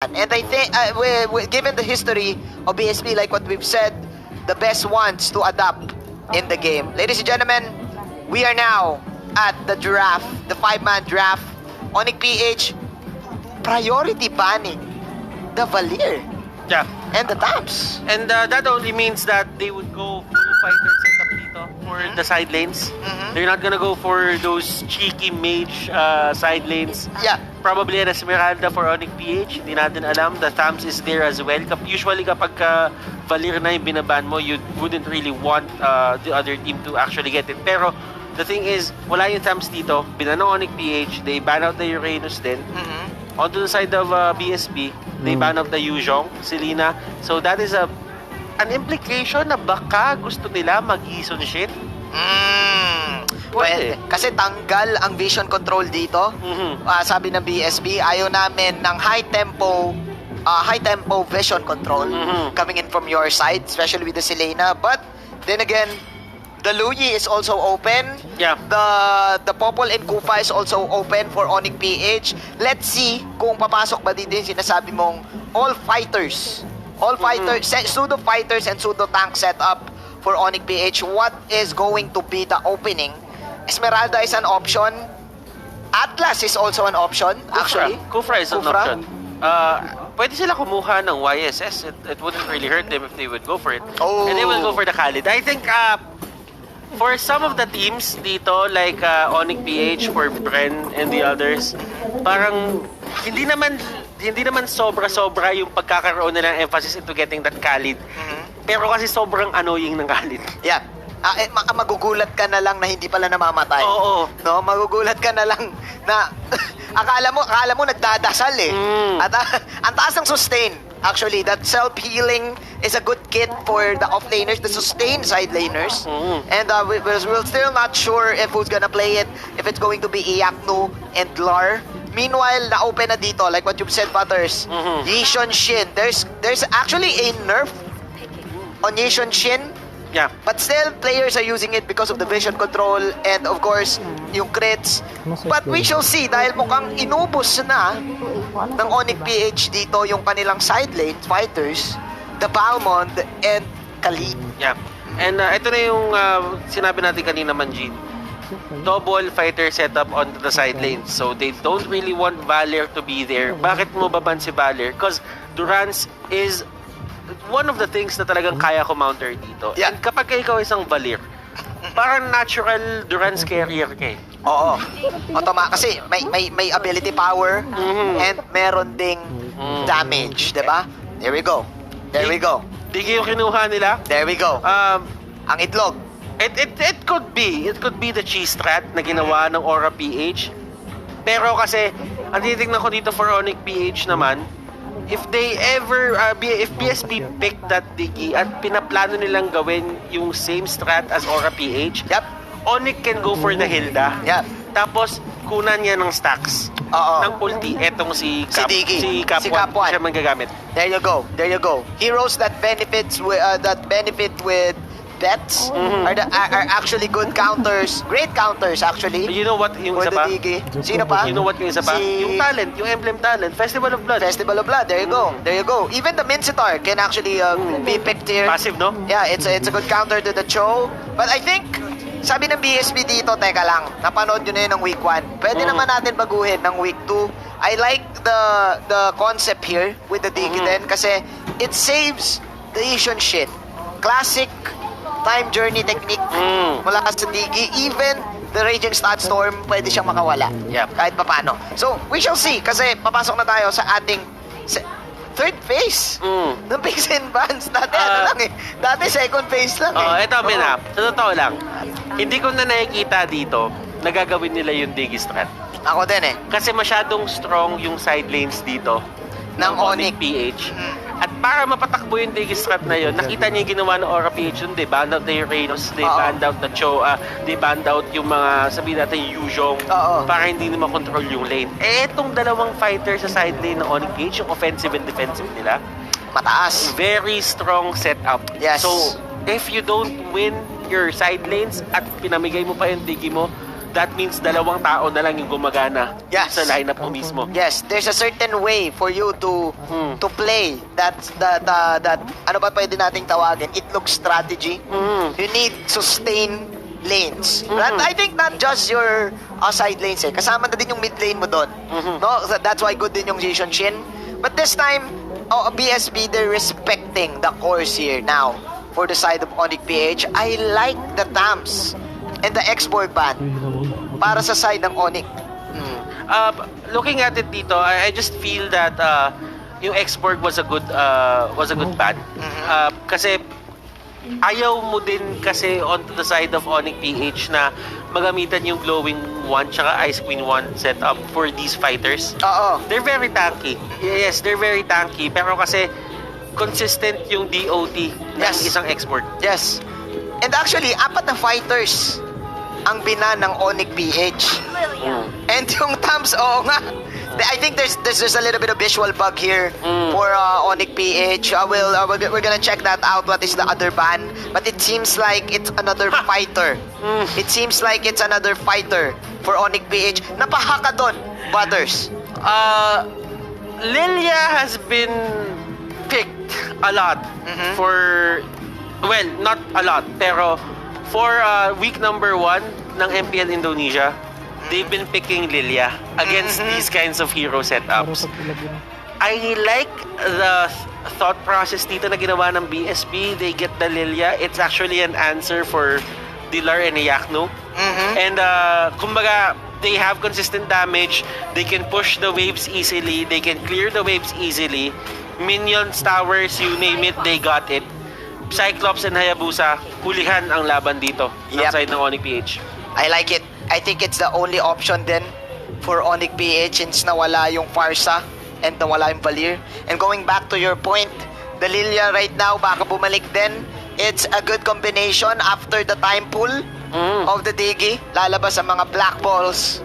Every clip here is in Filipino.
And I think, given the history of BSB, like what we've said, the best ones to adapt in the game. Ladies and gentlemen, we are now at the draft, the 5-man draft. ONIC PH, priority banning the Valir Yeah. and the Tams. And that only means that they would go full fighter setup dito for the side lanes. They're not gonna go for those cheeky mage side lanes. Yeah. Probably an Esmeralda for ONIC PH. Hindi natin alam. The Thams is there as well. Usually kapag Valir na yung binaban mo, you wouldn't really want the other team to actually get it. Pero the thing is, wala yung Thams dito. Binano ONIC PH. They ban out the Uranus din. Onto the side of BSB, they ban out the Yuzhong, Selena. So that is an implication na baka gusto nila mag-Ison shit. Well, kasi tanggal ang vision control dito. Sabi ng BSB, ayaw namin ng high tempo vision control coming in from your side, especially with the Selena. But then again, the Luyi is also open. Yeah. The Popol and Kufa is also open for ONIC PH. Let's see kung papasok ba dito yung sinasabi mong all fighters, pseudo fighters and pseudo tank setup for ONIC PH. What is going to be the opening? Esmeralda is an option. Atlas is also an option, actually. Kufra is an option. Pwede sila kumuha ng YSS. It wouldn't really hurt them if they would go for it. Oh. And they will go for the Khalid. I think for some of the teams dito, like ONIC PH, for Bren and the others, parang hindi naman sobra-sobra yung pagkakaroon nila ng emphasis into getting that Khalid. Pero kasi sobrang annoying ng Khalid. Yeah. Magugulat ka na lang na hindi pala namamatay. Oo. No, magugulat ka na lang na akala mo nagdadasal eh. At ang taas ng sustain. Actually, that self-healing is a good kit for the off-laners, the sustain side laners. And we're still not sure if who's gonna play it, if it's going to be Iyaknu and Lar. Meanwhile, na-open na dito, like what you've said, Butters. Yishon Shin. There's actually a nerf on Yishon Shin. Yeah. But still, players are using it because of the vision control and of course, yung crits. But we shall see dahil mukhang inubos na ng ONIC PH dito yung kanilang side lane fighters, the Balmond and Khalid. Yeah. And ito na yung sinabi natin kanina, Manjin. Double fighter setup onto the side lanes. So they don't really want Valir to be there. Bakit mo baban si Valir? Because Durance is one of the things na talagang kaya ko counter dito. Yeah. And kapag ikaw isang Valir, parang natural Durance carrier ka eh. Oo. Kasi may ability power and meron ding damage, 'di ba? There we go. Digi yung kinuha nila. There we go. Ang itlog. It could be the cheese strat na ginawa ng Aura PH. Pero kasi ang titingnan ko dito for ONIC PH naman, if BSB pick that Digi at pinaplano nilang gawin yung same strat as Aura PH, ONIC can go for the Hilda. Tapos kunan niya ng stacks. Ng ulti etong si Digi. Si Kapwan siya magagamit. There you go. Heroes that benefit with bets are actually good counters. Great counters actually. You know what yung isa pa? Sino pa? You know what yung isa pa? Yung talent, yung emblem talent, Festival of Blood. There you go. Even the Mincitar can actually be picked here. Passive, no? Yeah, it's a good counter to the Cho. But I think sabi ng BSB dito, teka lang, napanood nyo na yun ng week 1. Pwede naman natin baguhin ng week 2. I like the concept here with the Digi din kasi it saves the Asian shit. Classic time journey technique mula sa Digi. Even the Raging Statstorm, pwede siyang makawala. Kahit papano. So, we shall see. Kasi papasok na tayo sa ating third phase ng picks and bans. Dati second phase lang eh. Ito, Mina. Sa totoo lang, hindi ko na nakikita dito na gagawin nila yung Digi strat. Ako din eh. Kasi masyadong strong yung side lanes dito ng ONIC PH. At para mapatakbo yung Digi strat na yun, nakita niya yung ginawa ng Aura PH yun. They banned out the Uranus, they banned out the Choa, they banned out yung mga, sabihin natin, Yuzhong, para hindi na makontrol yung lane. Etong dalawang fighter sa side lane ng ONIC PH, yung offensive and defensive nila, mataas. Very strong setup. Yes. So, if you don't win your side lanes at pinamigay mo pa yung Digi mo, that means dalawang tao na lang yung gumagana Yes. sa lineup mo mismo. Yes, there's a certain way for you to play that ano ba pwede nating tawagin? It looks strategy. You need sustain lanes. But I think not just your side lanes kasama na din yung mid lane mo doon. No, that's why good din yung Jason Shin. But this time, BSB, they're respecting the course here now for the side of ONIC PH. I like the TAMS and the export ban para sa side ng ONIC. Looking at it dito, I just feel that yung export was a good ban. Kasi ayaw mo din kasi onto the side of ONIC PH na magamitan yung glowing 1 tsaka Ice Queen 1 setup for these fighters. Oo. They're very tanky. Yes, they're very tanky. Pero kasi consistent yung DOT ng isang export. Yes. And actually, 4 na fighters ang binan ng ONIC PH. And yung TAMS, oo nga. I think there's a little bit of visual bug here for ONIC PH. We're gonna check that out. What is the other ban? But it seems like it's another fighter. It seems like it's another fighter for ONIC PH. Napahaka doon, Butters. Lilia has been picked a lot for, well, not a lot, pero for week number 1 ng MPL Indonesia, they've been picking Lilia against these kinds of hero setups. I like the thought process dito na ginawa ng BSB. They get the Lilia. It's actually an answer for Dilar and Yakno. And kumbaga, they have consistent damage. They can push the waves easily. They can clear the waves easily. Minions, towers, you name it, they got it. Cyclops and Hayabusa, hulihan ang laban dito ng side ng ONIC PH. I like it. I think it's the only option then for ONIC PH since nawala yung Farsa and nawala yung Valir. And going back to your point, the Lilia right now, baka bumalik din. It's a good combination after the time pool of the Digi. Lalabas ang mga black balls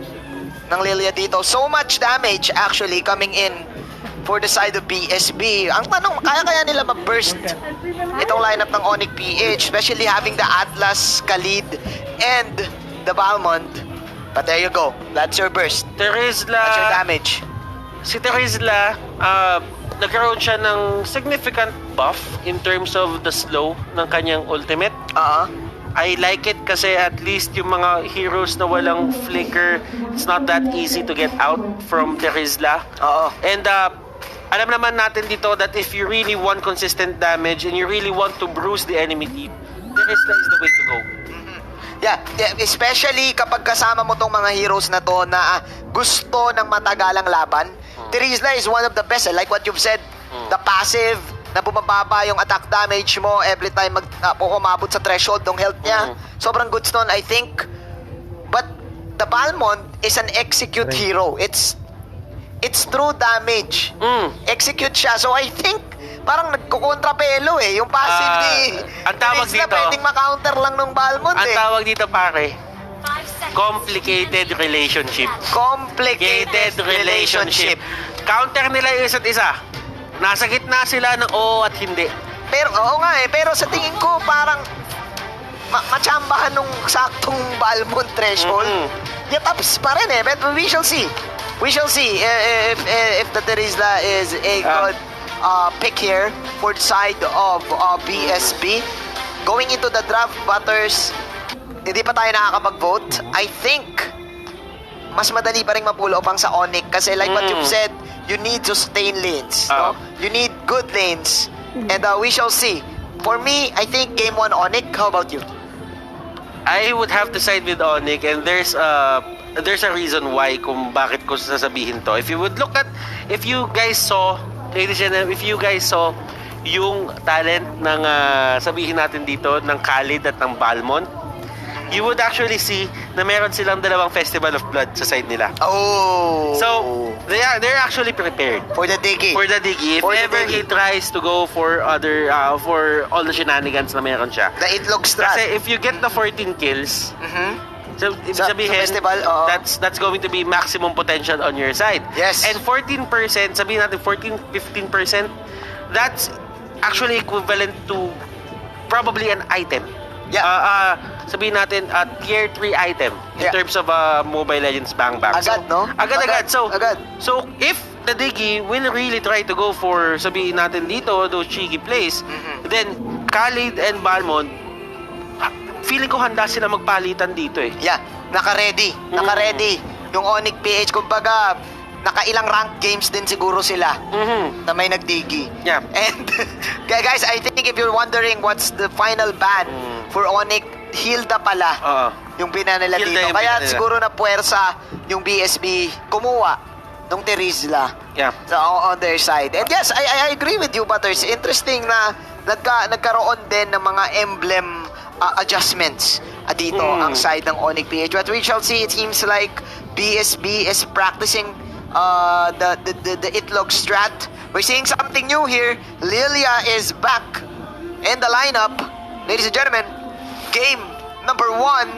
ng Lilia dito. So much damage actually coming in for the side of BSB. Ang tanong, kaya nila mag-burst itong lineup ng ONIC PH, especially having the Atlas, Khalid, and the Balmond. But there you go. That's your burst. Terizla, That's your damage. si Terizla, nagkaroon siya ng significant buff in terms of the slow ng kanyang ultimate. I like it kasi at least yung mga heroes na walang flicker, it's not that easy to get out from Terizla. And alam naman natin dito that if you really want consistent damage and you really want to bruise the enemy team, Terizla is the way to go. Yeah, especially kapag kasama mo tong mga heroes na to na gusto ng matagalang laban. Terizla is one of the best. Like what you've said, the passive, na bumababa yung attack damage mo every time umabot sa threshold ng health niya. Sobrang goods nun, I think. But the Balmond is an execute hero. It's true damage. Execute siya. So I think parang nagkukontrapelo yung passive ni ang tawag Terizla, dito, pwedeng ma-counter lang ng Balmond ang tawag dito pare, complicated relationship. Complicated relationship. Counter nila yung isa't isa. Nasa gitna sila ng oo at hindi. Pero oo nga pero sa tingin ko parang machambahan nung saktong Balmond threshold. Tapos pa rin but we shall see. We shall see if the Terizla is a good pick here for the side of BSB. Going into the draft, Butters, hindi pa tayo nakakapag-vote. I think mas madali pa rin mapull off ang sa ONIC kasi like what you've said, you need sustain lanes. No? You need good lanes. And we shall see. For me, I think game 1 ONIC. How about you? I would have to side with ONIC and there's a reason why kung bakit ko sasabihin to. If you guys saw, ladies and gentlemen, if you guys saw yung talent ng sabihin natin dito ng Khalid at ng Balmond, you would actually see na meron silang dalawang Festival of Blood sa side nila. So they're actually prepared for the Digi. If ever he tries to go for other for all the shenanigans na meron siya. The Itlog strat. Kasi if you get the 14 kills, so ibig sabihin, festival, that's going to be maximum potential on your side. Yes. And 14%, sabihin natin 14-15%, that's actually equivalent to probably an item. Yeah. sabihin natin, tier 3 item in Yeah. terms of Mobile Legends Bang Bang. Agad, no? Agad-agad. Agad. So, if the Diggy will really try to go for, sabihin natin dito, those cheeky plays, then Khalid and Balmond, feeling ko handa sila magpalitan dito eh. Yeah, naka-ready. Naka-ready. Yung ONIC PH, kumbaga, nakailang rank games din siguro sila na may nagdigi. Yeah. And guys, I think if you're wondering what's the final ban for ONIC, Hilda pala yung pinanila Hilda dito. yung Kaya pinanila. siguro na puwersa yung BSB kumuha nung Terizla on their side. And yes, I agree with you, Butters. Interesting na nagkaroon din ng mga emblem adjustments dito ang side ng ONIC PH. But we shall see, it seems like BSB is practicing the Itlog strat. We're seeing something new here. Lilia is back in the lineup. Ladies and gentlemen, game number 1.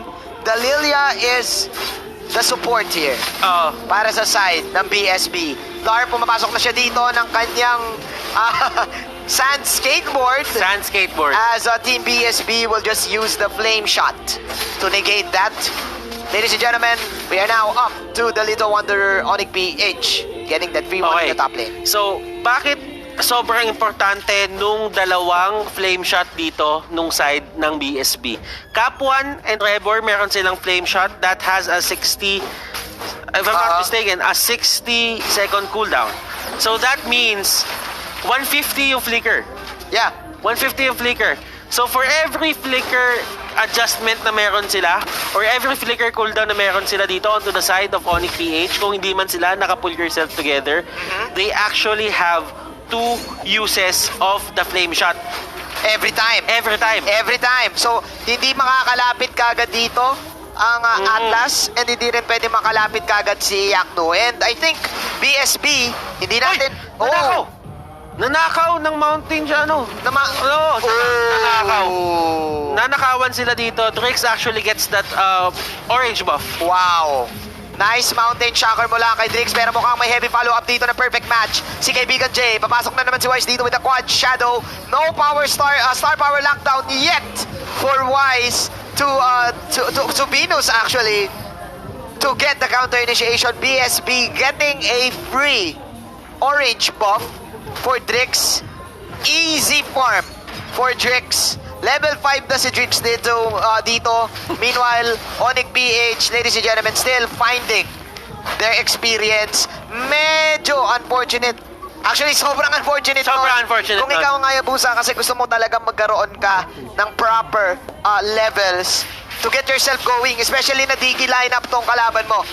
The Lilia is the support here para sa side ng BSB. Dar, pumapasok na siya dito ng kanyang sand skateboard. As Team BSB will just use the flame shot to negate that. Ladies and gentlemen, we are now up to the Little Wanderer ONIC PH getting that free one in the top lane. So, bakit sobrang importante nung dalawang flame shot dito nung side ng BSB? Cap 1 and Trevor, meron silang flame shot that has a 60, if I'm not mistaken, a 60-second cooldown. So that means 150 yung flicker. Yeah. 150 yung flicker. So for every flicker adjustment na meron sila, or every flicker cooldown na meron sila dito onto the side of ONIC PH, kung hindi man sila naka-pull yourself together, they actually have 2 uses of the flame shot. Every time. So, hindi makakalapit kagad dito ang Atlas, and hindi rin pwede makalapit kagad si Yakno. And I think BSB, hindi natin... Nanakaw ng mountain siya, nanakaw. Nanakawan sila dito. Drix actually gets that orange buff. Wow. Nice mountain shocker mula kay Drix, pero mukhang may heavy follow-up dito na perfect match. Si kaibigan Jay, papasok na naman si Wise dito with the quad shadow. No power star power lockdown yet for Wise to Venus actually to get the counter initiation. BSB getting a free orange buff for Drix. Easy farm for Drix. Level 5 na si Drix dito. Meanwhile, ONIC PH, ladies and gentlemen, still finding their experience. Medyo unfortunate. Actually, sobrang unfortunate. Kung ikaw nga Yabusa, kasi gusto mo talagang magkaroon ka ng proper levels to get yourself going, especially na digi lineup tong kalaban mo.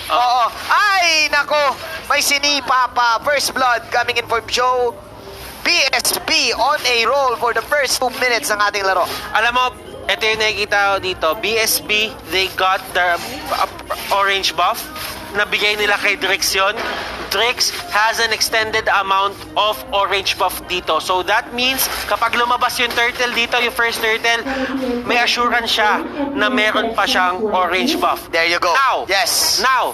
Ay, nako, may sinipa pa. First blood coming in for Joe. BSB on a roll for the first 2 minutes ng ating laro. Alam mo, ito yung nakikita ko dito. BSB, they got the orange buff. Nabigay nila kay Drix yun. Drix has an extended amount of orange buff dito. So that means, kapag lumabas yung turtle dito, yung first turtle, may assurance siya na meron pa siyang orange buff. There you go. Now, yes. Now,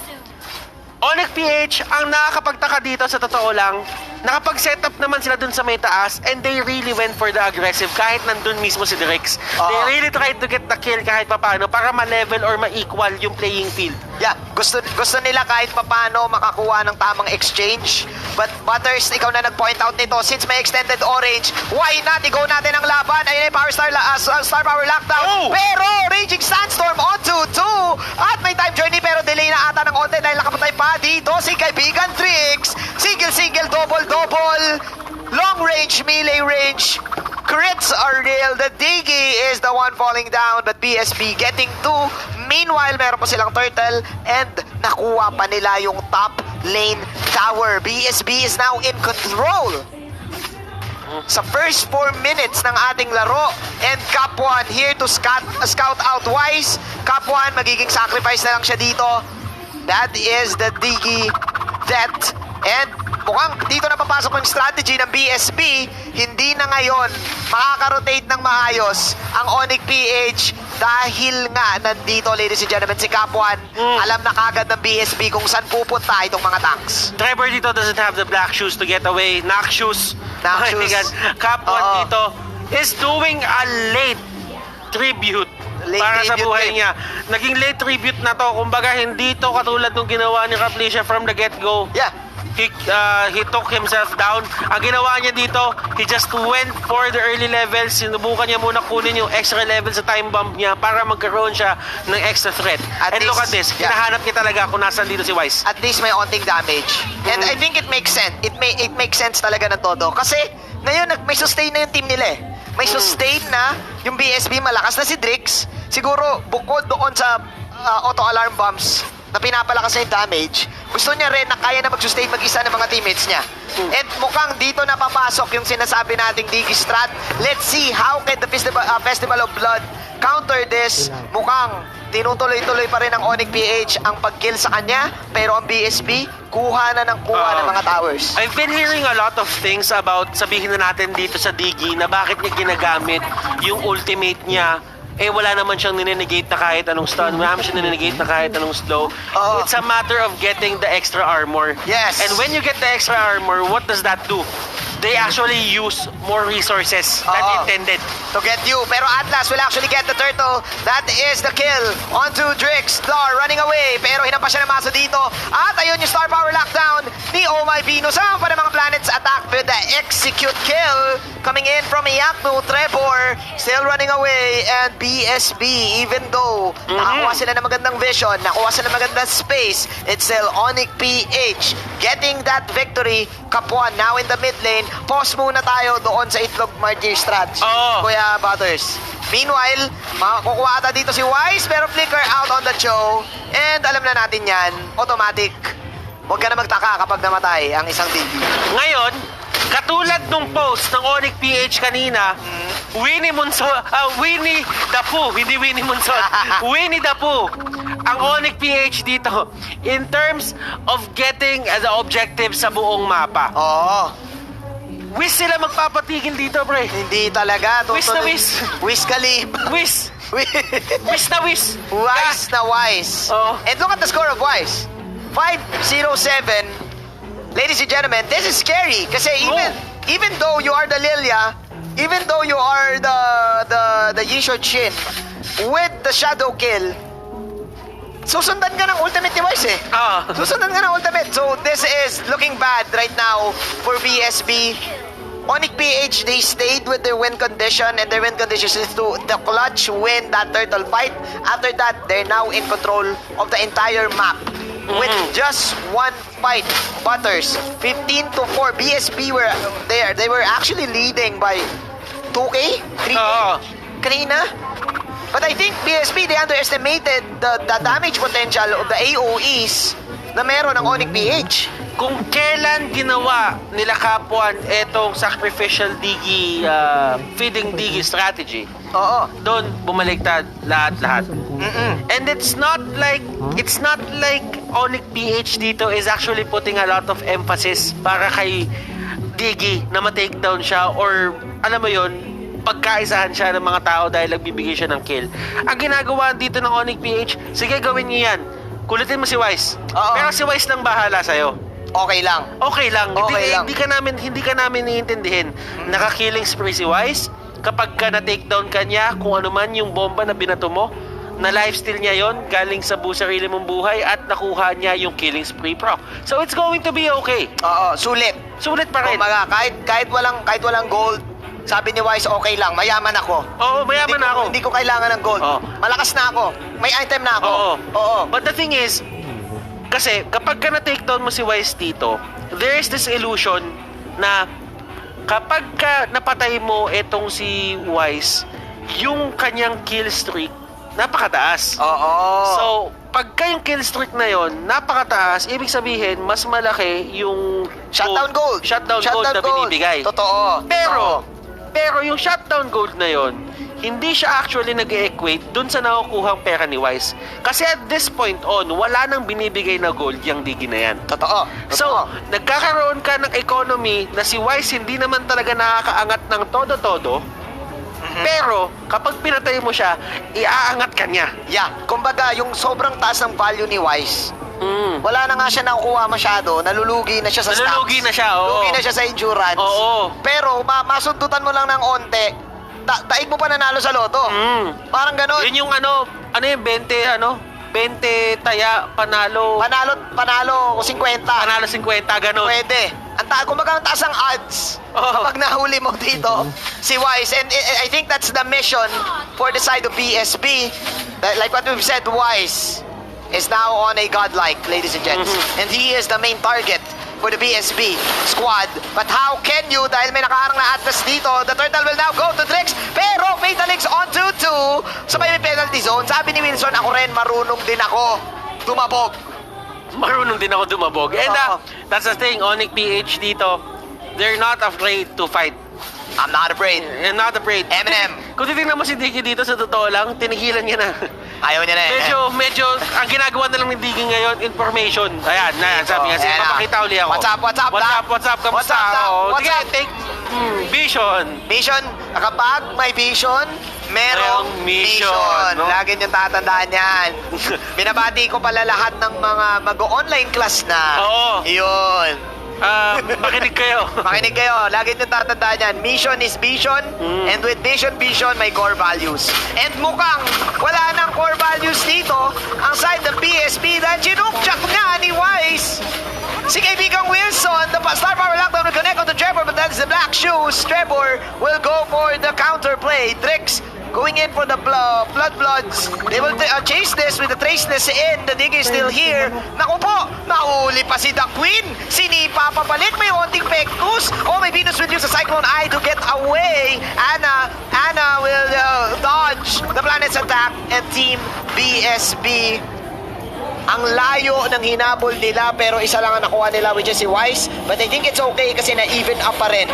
ONIC PH, ang nakakapagtaka dito sa totoo lang, nakapag-set up naman sila dun sa may taas, and they really went for the aggressive kahit nandun mismo si Drix. They really tried to get the kill kahit papano para ma-level or ma-equal yung playing field. Yeah, gusto nila kahit papano makakuha ng tamang exchange. But Butters, ikaw na nag-point out nito, since may extended orange, why not? Go natin ang laban. Ayun yung star power lockdown. Pero Raging Sandstorm onto 2. At may time journey pero delay na ata ng onte dahil nakapatay pa dito si kaibigan Drix. Single, double. Long range, melee range. Crits are real. The Diggy is the one falling down, but BSB getting 2. Meanwhile, meron pa silang turtle and nakuha pa nila yung top lane tower. BSB is now in control sa first 4 minutes ng ating laro. And Cap 1 here to scout out Wise. Cap 1, magiging sacrifice na lang siya dito. That is the Diggy death. And mukhang dito na papasok yung strategy ng BSB. Hindi na ngayon makaka-rotate ng maayos ang ONIC PH dahil nga nandito, ladies and gentlemen, si Cap 1. Alam na kagad ng BSB kung saan pupunta itong mga tanks. Trevor dito doesn't have the black shoes to get away. Knock shoes. Knock shoes. Cap 1 dito is doing a late tribute Late para sa tribute buhay eh. niya. Naging late tribute na to. Kumbaga, hindi to katulad nung ginawa ni Caplicia from the get-go. Yeah. He took himself down. Ang ginawa niya dito, he just went for the early levels. Sinubukan niya muna kunin yung extra level sa time bomb niya para magkaroon siya ng extra threat. And look at this, hinahanap niya talaga kung nasan dito si Wise. At least may onting damage. And I think it makes sense. It makes sense talaga ng todo. Kasi ngayon may sustain na yung team nila eh. May sustain na yung BSB, malakas na si Drix. Siguro bukod doon sa auto alarm bombs na pinapalakas na yung damage, gusto niya rin na kaya na mag-sustain mag-isa ng mga teammates niya. And mukhang dito na papasok yung sinasabi nating Digi Strat. Let's see how can the Festival of Blood counter this. Mukhang tinutuloy-tuloy pa rin ng ONIC PH ang pag-kill sa kanya, pero ang BSB kuha na ng mga towers. I've been hearing a lot of things about, sabihin na natin dito sa Digi, na bakit niya ginagamit yung ultimate niya. Eh, wala naman siyang ninenegate na kahit anong stun. Wala naman siyang ninenegate na kahit anong slow. It's a matter of getting the extra armor. Yes. And when you get the extra armor, what does that do? They actually use more resources than intended. To get you. Pero Atlas will actually get the turtle. That is the kill onto Drix. Star running away. Pero hinampas siya ng maso dito. At ayun yung star power lockdown ni Oh My Venus. Sama pa ng mga planets attack with the execute kill. Coming in from Yaknu. Trevor still running away. And BSB, even though nakakuha sila ng magandang vision, nakuha sila ng magandang space, it's still ONIC PH getting that victory. Kapwa now in the mid lane. Pause muna tayo doon sa Itlog Martyr Strats. Kuya Butters. Meanwhile, makukuha ata dito si Wise, pero flicker out on the show. And alam na natin yan, automatic. Huwag ka na magtaka kapag namatay ang isang Digi. Ngayon, katulad nung post ng ONIC PH kanina, Winnie the Pooh, hindi Winnie Monson, Winnie the Pooh, ang ONIC PH dito, in terms of getting the objective sa buong mapa. Wish sila magpapatigil dito, pre. Hindi talaga. Wish na wish. Wish Khalib. Wish. Wish na wish. Wise na Wise. And look at the score of Wise. 5-0-7. Ladies and gentlemen, this is scary. Kasi even though you are the Lilia, even though you are the Yishou Shin, with the shadow kill, susundan ka ng ultimate device eh. Susundan ka ng ultimate. So this is looking bad right now for BSB. ONIC PH, they stayed with their win condition, and their win condition is to the clutch win that turtle fight. After that, they're now in control of the entire map. With just one fight. Butters, 15-4. BSB were there. They were actually leading by 2K? 3K? Kanina? But I think BSB, they underestimated the damage potential of the AOEs na meron ng ONIC PH. Kung kailan ginawa nila Kapuan etong sacrificial Digi, feeding Digi strategy, doon bumaliktad lahat-lahat. And it's not like ONIC PH dito is actually putting a lot of emphasis para kay Digi na ma-takedown siya, or alam mo yon, pagkaisahan siya ng mga tao dahil nagbibigay siya ng kill. Ang ginagawa dito ng ONIC PH, sige, gawin niyo yan. Kulitin mo si Wise. Pero si Wise lang bahala sa'yo. Okay lang. Okay lang. Okay lang. Hindi ka namin iintindihin. Naka-killing spree si Wise. Kapag ka na-takedown ka niya, kung ano man yung bomba na binato mo, na lifesteal niya yon galing sa sarili mong buhay, at nakuha niya yung killing spree pro. So it's going to be okay. Sulit. Sulit pa rin. Kumbaga, kahit walang gold, sabi ni Wise, okay lang, mayaman ako. Mayaman ako. Hindi ko kailangan ng gold. Malakas na ako. May item na ako. But the thing is, kasi kapag ka na-takedown mo si Wise dito, there is this illusion na kapag ka napatay mo etong si Wise, yung kanyang kill streak napakataas. So, pagka yung kill streak na yon napakataas, ibig sabihin, mas malaki yung shutdown gold. Shutdown gold na binibigay. Totoo. Pero yung shutdown gold na yon, hindi siya actually nag-equate dun sa nakukuhang pera ni Wise. Kasi at this point on, wala nang binibigay na gold yung Digi na yan. Totoo. So, nagkakaroon ka ng economy na si Wise hindi naman talaga nakakaangat ng todo-todo. Pero, kapag pinatay mo siya, iaangat ka niya. Yeah. Kumbaga, yung sobrang taas ng value ni Wise, wala na nga siya nakukuha masyado, nalulugi na siya sa stats. Nalulugi na siya, Lugi na siya sa endurance. Pero, masundutan mo lang ng onte, daig mo pa nanalo sa loto. Parang ganon. Yun yung ano yung 20 taya, panalo Panalo 50. panalo 50, ganun. Pwede. Kumbaga ang taas ang odds Oo. kapag nahuli mo dito si Wise. And I think that's the mission for the side of BSB. Like what we've said, Wise is now on a godlike, ladies and gents. And he is the main target for the BSB squad. But how can you, dahil may nakaharang na Atlas dito, the turtle will now go to Drix. Pero Fatalix on 2-2. So may penalty zone. Sabi ni Wilson, ako rin, marunong din ako tumabog. Marunong din ako dumabog. And that's the thing, ONIC PH dito, they're not afraid to fight. I'm not afraid. I'm not afraid. Eminem. Kung titignan mo si Diggy dito, sa totoo lang, tinigilan niya na. Ayaw niya na eh. Medyo, ang ginagawa na lang ni Diggy ngayon, information. Ayan, sabi niya, sige, ayan na. papakita uli ako. What's up, Kamusta? What's up? Sige, take vision. Mission, kapag may vision, merong Merong mission, no? Lagi niyong tatandaan yan. Binabati ko pala lahat ng mga mag-online class na. Oo. Yun. Makinig kayo. Makinig kayo. Lagi niyong tatandaan yan. Mission is vision. And with vision, may core values. And mukhang wala nang core values dito ang side ng BSB dahil chinukchak nga ni Wise. Si kaibigang Wilson, the star power lockdown will connect onto Trevor, but that is the black shoes. Trevor will go for the counterplay. Drix going in for the Bloods. They will chase this with the traceless in. The Diggy is still here. Naku po, nahuli pa si The Queen. Sinipa papalit, may onting pektus. Oh, may Venus will use a Cyclone Eye to get away. Anna will dodge the planet's attack, and Team BSB. Ang layo ng hinabol nila, pero isa lang ang nakuha nila, which is si Wise. But I think it's okay kasi na-even up pa rin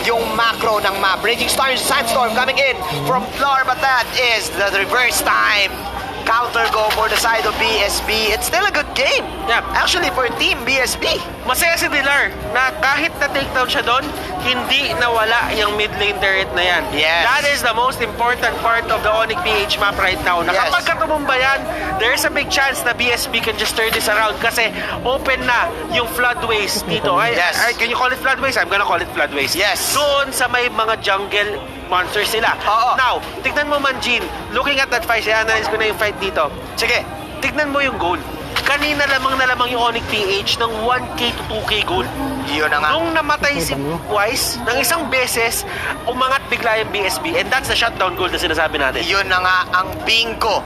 yung macro ng map. Raging Sandstorm coming in from floor, but that is the reverse time. Counter go for the side of BSB. It's still a good game. Yeah. Actually, for Team BSB. Masaya si Dilar na kahit na-takedown siya doon, hindi nawala yung mid lane turret na yan. Yes. That is the most important part of the ONIC PH map right now. Na Yes. kapag katumumba yan, there's a big chance na BSB can just turn this around kasi open na yung floodways dito. Yes. Can you call it floodways? I'm gonna call it floodways. Yes. Doon sa may mga jungle monsters sila. Oo. Now, tignan mo man, Jean, looking at that fight, i-analyze ko na yung fight dito. Sige. Tignan mo yung goal. Kanina lamang yung ONIC PH ng 1K to 2K goal. Yun na nga. Nung namatay si Wise, ng isang beses, umangat bigla yung BSB. And that's the shutdown goal na sinasabi natin. Yun na nga ang bingo,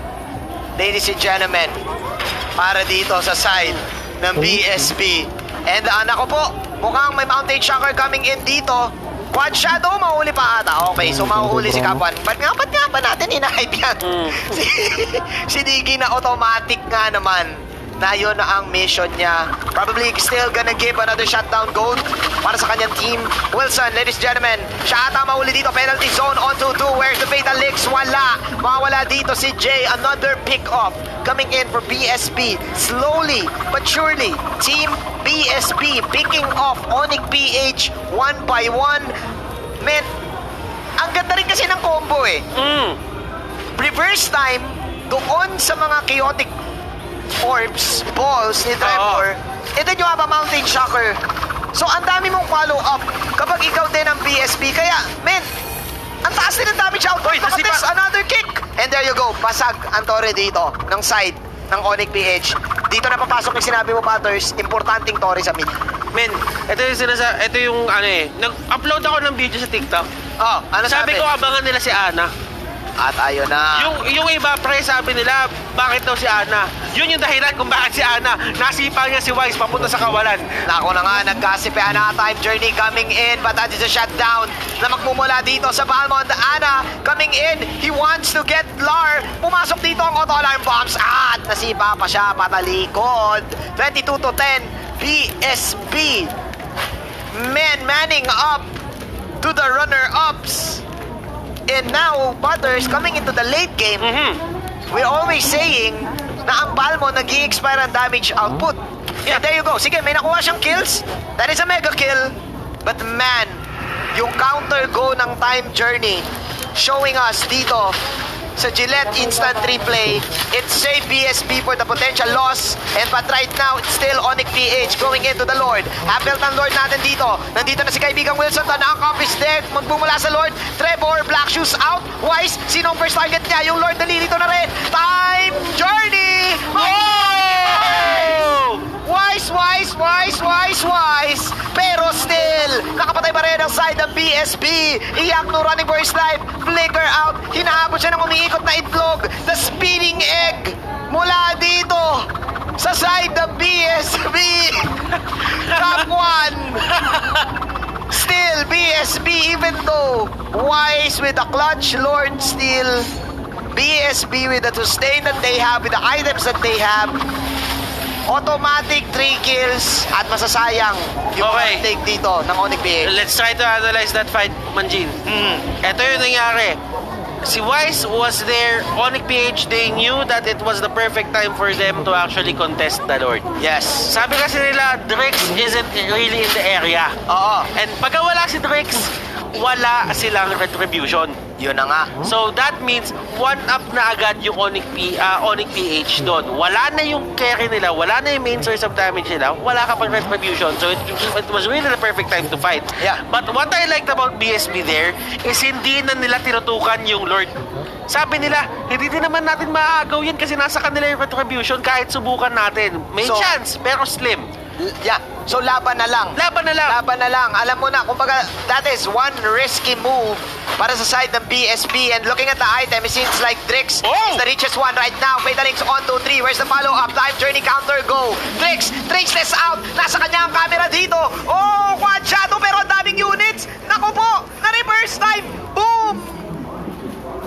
ladies and gentlemen, para dito sa side ng BSB. And ako po, mukhang may Mountain Shocker coming in dito. Quad Shadow, mahuli pa ata. Okay, so mahuhuli si Kapan. Ba't nga ba natin ina-hype yan? Si Diggy na automatic nga naman na yun na ang mission niya. Probably still gonna give another shutdown goal para sa kanyang team. Wilson, ladies and gentlemen, siya ata mahuli dito. Penalty zone on 2-2. Where's the Fatalix? Wala. Mawala dito si Jay. Another pick-off coming in for BSB. Slowly but surely, Team BSB picking off ONIC PH one by one. Man, ang ganda rin kasi ng combo eh. Reverse time doon sa mga chaotic orbs, balls ni Trevor. Ito nyo nga ba, Mountain Shocker. So, ang dami mong follow-up kapag ikaw din ang BSB. Kaya, men, ang taas din ang damage output. Makatis, another kick. And there you go. Basag ang Torre dito ng side ng ONIC PH. Dito na papasok yung sinabi mo, Butters. Importanteng Torre sa mid. Men, ito yung nag-upload ako ng video sa TikTok. Oh, ano Sabi ko, abangan nila si Ana. At ayun na. Yung iba, pre, sabi nila, bakit daw si Ana? Yun yung dahilan kung bakit si Ana. Nasipa niya si Wise papunta sa kawalan. Nako na nga, nagkasipe Ana. Time journey coming in, but that is a shutdown na magmumula dito sa Balmond. Ana coming in. He wants to get Lar. Pumasok dito ang auto-alarm bombs. At nasipa pa siya, patalikod. 22-10, BSB. Manning up to the runner-ups. And now, Butters, coming into the late game, we're always saying na ang Balmo nag-i-expire ang damage output. Yeah, there you go. Sige, may nakuha siyang kills. That is a mega kill. But man, yung counter go ng time journey showing us dito sa Gillette Instant Replay. It saved BSB for the potential loss. But right now, it's still ONIC PH going into the Lord. Hamilton Lord natin dito. Nandito na si kaibigang Wilson. Tanang office deck. Magbumula sa Lord. Trevor, Black Shoes out. Wise, sino ang first target niya? Yung Lord nalilito na rin. Time Journey! Oh! Wise. Pero still, nakapatay pa rin ang side ng BSB. Iyak no running for his life. Flicker out. Hinahabol siya ng umiikot na itlog. The spinning egg mula dito sa side ng BSB. Top 1. Still, BSB, even though Wise with the clutch, Lord still. BSB with the sustain that they have, with the items that they have. Automatic 3 kills at masasayang yung take dito ng ONIC PH. Let's try to analyze that fight, Manjin. Ito yung nangyari. Si Wise was there, ONIC PH, they knew that it was the perfect time for them to actually contest the Lord. Yes. Sabi kasi nila, Drix isn't really in the area. Oo. And pagka wala si Drix, wala silang retribution. Yun na nga. So that means one up na agad yung ONIC PH doon. Wala na yung carry nila, wala na yung main source of damage nila, wala ka pang retribution. So it was really the perfect time to fight. Yeah. But what I liked about BSB there is hindi na nila tinutukan yung Lord. Sabi nila, hindi din naman natin maaagaw yan kasi nasa kanila yung retribution kahit subukan natin. May chance, pero slim. Yeah. So laban na lang. Laban na lang. Laban na lang. Alam mo na, kumbaga, that is one risky move para sa side ng BSB. And looking at the item, it seems like Drix is the richest one right now. Padalinks on to 3. Where's the follow-up? Time Journey counter go. Drix, traceless out. Nasa kanya ang camera dito. Oh, quad shadow pero ang daming units. Naku po, na-reverse time. Boom!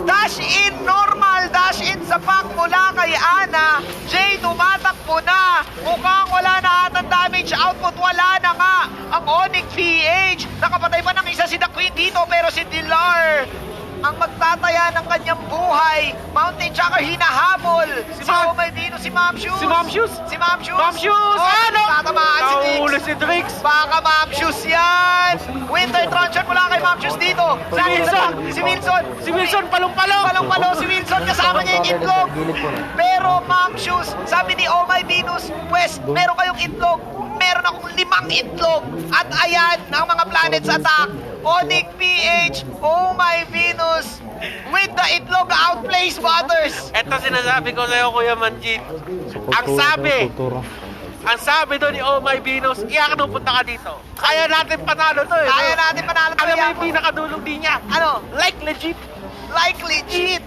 Dash in normal, dash in sa pack mula kay Ana. Jay tumatakbo na. Mukhang wala na atang damage output. Wala na nga ang ONIC PH. Nakapatay pa ng isa si The Queen dito pero si Dilar ang magtataya ng kanyang buhay. Mountain Chakra hinahabol. Si Ma'am Shoes. Si Ma'am Shoes. Si Ma'am Shoes. Ma'am Shoes! Oh, Ano? tatamaan si Drix. Nahuli si Drix. Baka Ma'am Shoes yan. Winter Truncheon mula kay Ma'am Shoes dito. Si Wilson. Si Wilson, palong-palong. Palong-palo si Wilson, kasama niya yung itlog. Pero Ma'am Shoes, sabi ni Oh My Venus, Wes, meron kayong itlog. Meron akong 5 itlog. At ayan, ang mga planets attack. ONIC PH, Oh My Venus, with the itlog outplays Butters. Ito sinasabi ko sa'yo, Kuya Manjin. Ang sabi doon ni Oh My Venus, iyak nung punta ka dito. Kaya natin panalo to eh. Kaya natin panalo to. Alam mo yung pinakadulong din niya? Ano? Like legit. Like legit.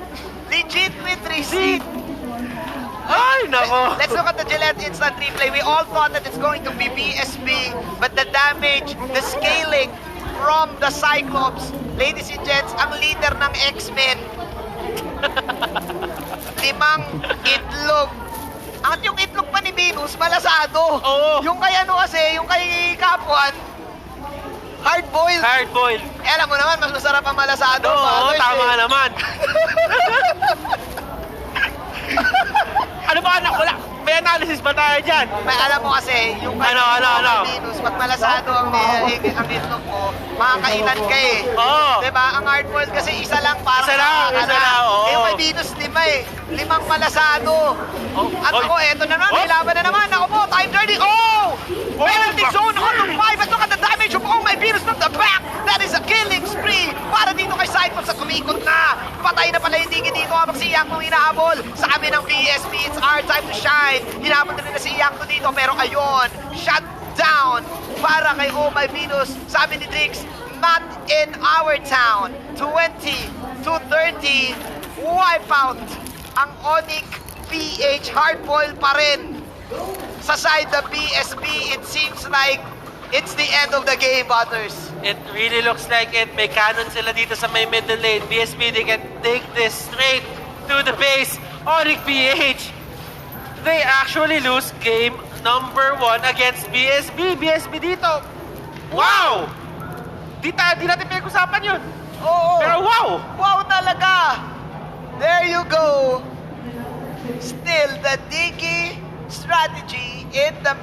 Legit with receipt. Ay, nako. Let's look at the Gillette Instant Replay. We all thought that it's going to be BSB, but the damage, the scaling from the Cyclops, ladies and gents, ang leader ng X-Men. 5 itlog. At yung itlog pa ni Venus, malasado. Oo. Yung kay ano kasi, yung kay Kapuan, hard-boiled. Hard-boiled. Eh, alam mo naman, mas masarap ang malasado. Oo, tama nga naman. Ano ba anak? Wala. May analysis ba tayo dyan? May alam mo kasi, yung kay Ano? Venus, pag malasado ang itlog mo, makakailan ka eh. Oo. Diba? Ang hard-boiled kasi isa lang para Isa lang, oo. Eh, yung kay Venus, 5 eh. 5 malasado. At ako, eto na naman, may laban na naman. Ako po, time journey. Oh! Penalty zone on the 5. And look at the damage of Oh My Venus from the back. That is a killing spree. Para dito kay Cyclops at kumikot na. Patay na pala yung tingin dito habang si Yakno hinahabol. Sabi ng BSB, it's our time to shine. Hinahabol na rin na si Yakno dito. Pero ayun, shut down para kay Oh My Venus. Sabi ni Drix, not in our town. 20 to 30. Wipe out ang ONIC PH. Hardboiled pa rin. Sa side ng BSB, it seems like it's the end of the game, Butters. It really looks like it. May cannon sila dito sa may middle lane. BSB, they can take this straight to the base. ONIC PH, they actually lose game number 1 against BSB. BSB dito. Wow! Di natin pinag-usapan yun. Oo. Pero wow! Wow talaga. There you go. Still, the Diggy strategy in the